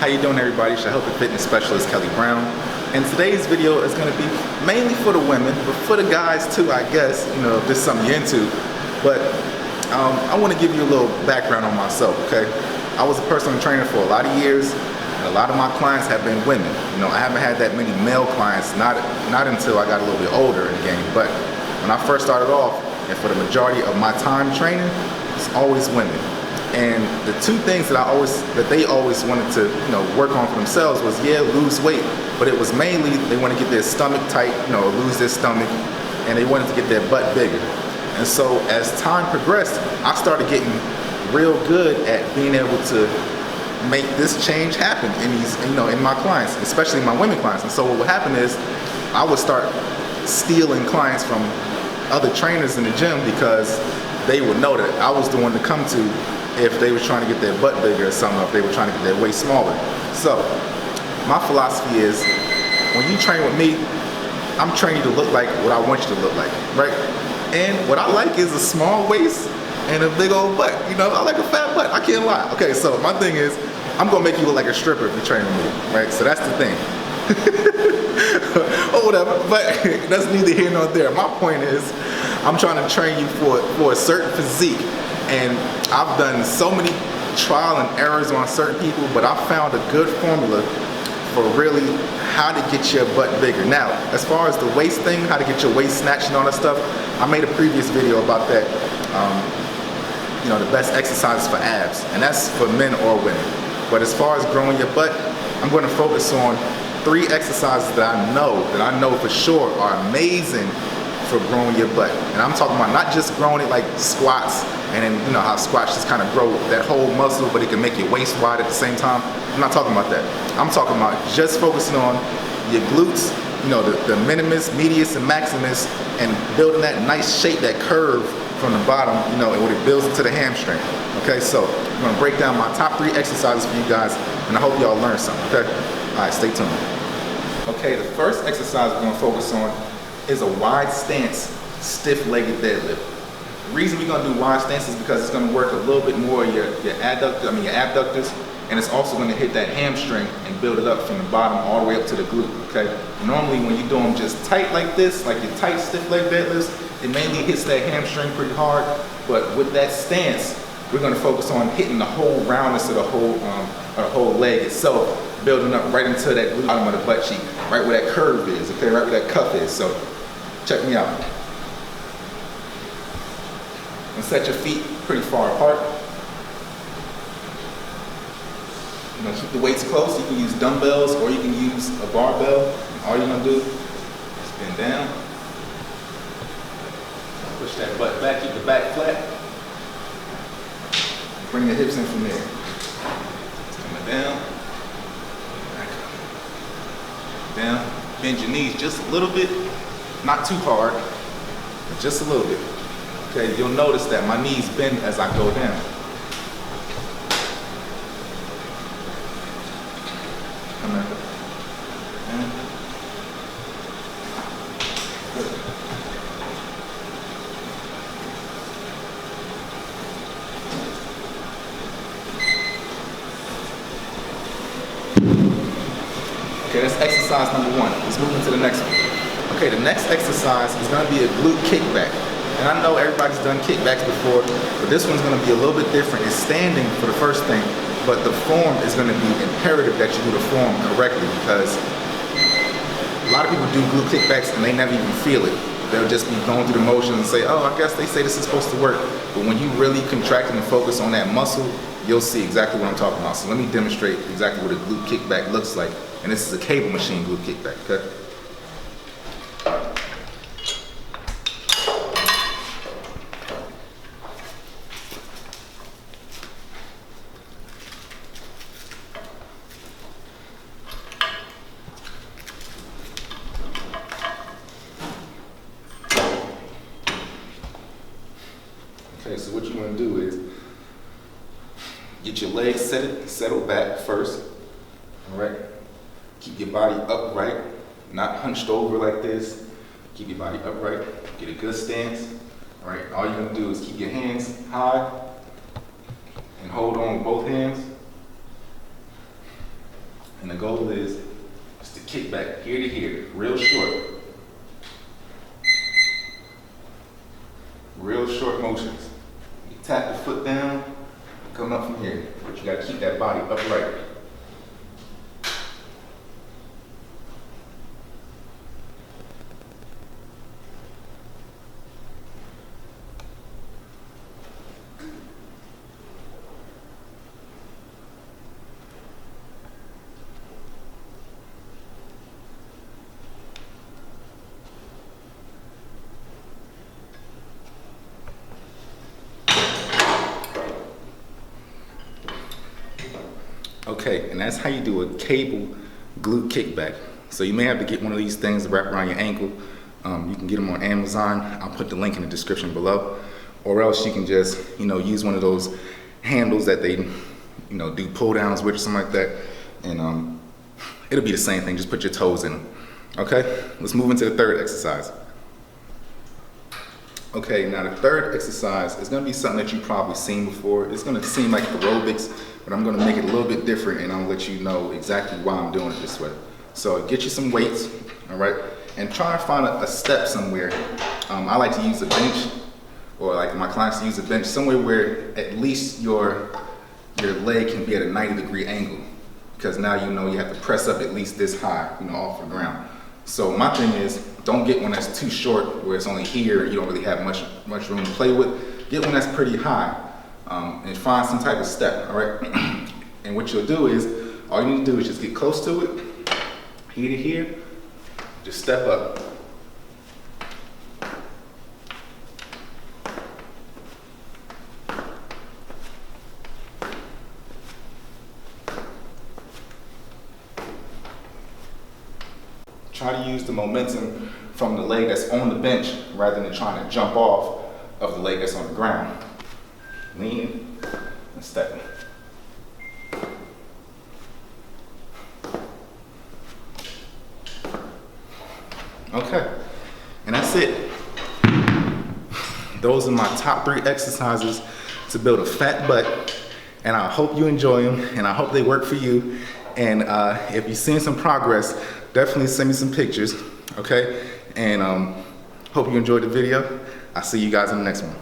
How you doing, everybody? It's your health and fitness specialist, Kelly Brown. And today's video is going to be mainly for the women, but for the guys too, I guess, you know, if this is something you're into. But I want to give you a little background on myself, okay? I was a personal trainer for a lot of years, and a lot of my clients have been women. You know, I haven't had that many male clients, not until I got a little bit older in the game. But when I first started off, and for the majority of my time training, it's always women. And the two things that they always wanted to, you know, work on for themselves was, yeah, lose weight, but it was mainly they want to get their stomach tight, you know, lose their stomach, and they wanted to get their butt bigger. And so as time progressed, I started getting real good at being able to make this change happen in these, you know, in my clients, especially my women clients. And so what would happen is I would start stealing clients from other trainers in the gym because they would know that I was the one to come to if they were trying to get their butt bigger or something, or if they were trying to get their waist smaller. So my philosophy is, when you train with me, I'm training you to look like what I want you to look like, right? And what I like is a small waist and a big old butt. You know, I like a fat butt, I can't lie. Okay, so my thing is, I'm gonna make you look like a stripper if you train with me, right? So that's the thing. Or whatever, but that's neither here nor there. My point is, I'm trying to train you for a certain physique. And I've done so many trial and errors on certain people, but I found a good formula for really how to get your butt bigger. Now, as far as the waist thing, how to get your waist snatched and all that stuff, I made a previous video about that. You know, the best exercises for abs, and that's for men or women. But as far as growing your butt, I'm going to focus on 3 exercises that I know for sure are amazing for growing your butt. And I'm talking about not just growing it like squats, and then, you know, how squats just kind of grow that whole muscle, but it can make your waist wide at the same time. I'm not talking about that. I'm talking about just focusing on your glutes, you know, the minimus, medius, and maximus, and building that nice shape, that curve from the bottom, you know, and when it builds into the hamstring. Okay, so I'm gonna break down my top 3 exercises for you guys, and I hope y'all learn something, okay? All right, stay tuned. Okay, the first exercise we're gonna focus on is a wide stance, stiff-legged deadlift. The reason we're gonna do wide stance is because it's gonna work a little bit more your abductors, and it's also gonna hit that hamstring and build it up from the bottom all the way up to the glute, okay? Normally when you do them just tight like this, like your tight stiff-legged deadlifts, it mainly hits that hamstring pretty hard, but with that stance, we're gonna focus on hitting the whole roundness of the whole leg itself, building up right into that glute bottom of the butt cheek, right where that curve is, okay, right where that cuff is. So check me out. And set your feet pretty far apart. You know, keep the weights close. You can use dumbbells or you can use a barbell. All you're gonna do is bend down. Push that butt back, keep the back flat. Bring the hips in from there. Coming down. Back up. Down. Bend your knees just a little bit. Not too hard, but just a little bit. Okay, you'll notice that my knees bend as I go down. Come back up. And good. Okay, that's exercise number 1. Let's move into the next one. Okay, the next exercise is going to be a glute kickback. And I know everybody's done kickbacks before, but this one's going to be a little bit different. It's standing for the first thing, but the form is going to be imperative that you do the form correctly, because a lot of people do glute kickbacks and they never even feel it. They'll just be going through the motions and say, oh, I guess they say this is supposed to work. But when you really contract and focus on that muscle, you'll see exactly what I'm talking about. So let me demonstrate exactly what a glute kickback looks like. And this is a cable machine glute kickback, okay? Okay, so what you want to do is get your legs settled back first, all right? Keep your body upright, not hunched over like this. Keep your body upright, get a good stance, all right? All you're gonna do is keep your hands high and hold on with both hands. And the goal is just to kick back here to here, real short. Real short motions. You tap the foot down, come up from here. But you gotta keep that body upright. Okay, and that's how you do a cable glute kickback. So you may have to get one of these things to wrap around your ankle. You can get them on Amazon. I'll put the link in the description below. Or else you can just, use one of those handles that they, do pull downs with or something like that. And it'll be the same thing, just put your toes in them. Okay, let's move into the third exercise. Okay, now the third exercise is gonna be something that you've probably seen before. It's gonna seem like aerobics, but I'm gonna make it a little bit different and I'll let you know exactly why I'm doing it this way. So get you some weights, all right? And try and find a step somewhere. I like to use a bench, or like my clients use a bench somewhere where at least your leg can be at a 90-degree angle. Because now you have to press up at least this high, off the ground. So my thing is, don't get one that's too short where it's only here, you don't really have much room to play with. Get one that's pretty high and find some type of step, all right? And what you'll do is, all you need to do is just get close to it, here to here, just step up. Try to use the momentum from the leg that's on the bench rather than trying to jump off of the leg that's on the ground. Lean and step. Okay, and that's it. Those are my top 3 exercises to build a fat butt, and I hope you enjoy them, and I hope they work for you. And if you've seen some progress, definitely send me some pictures, okay? And hope you enjoyed the video. I'll see you guys in the next one.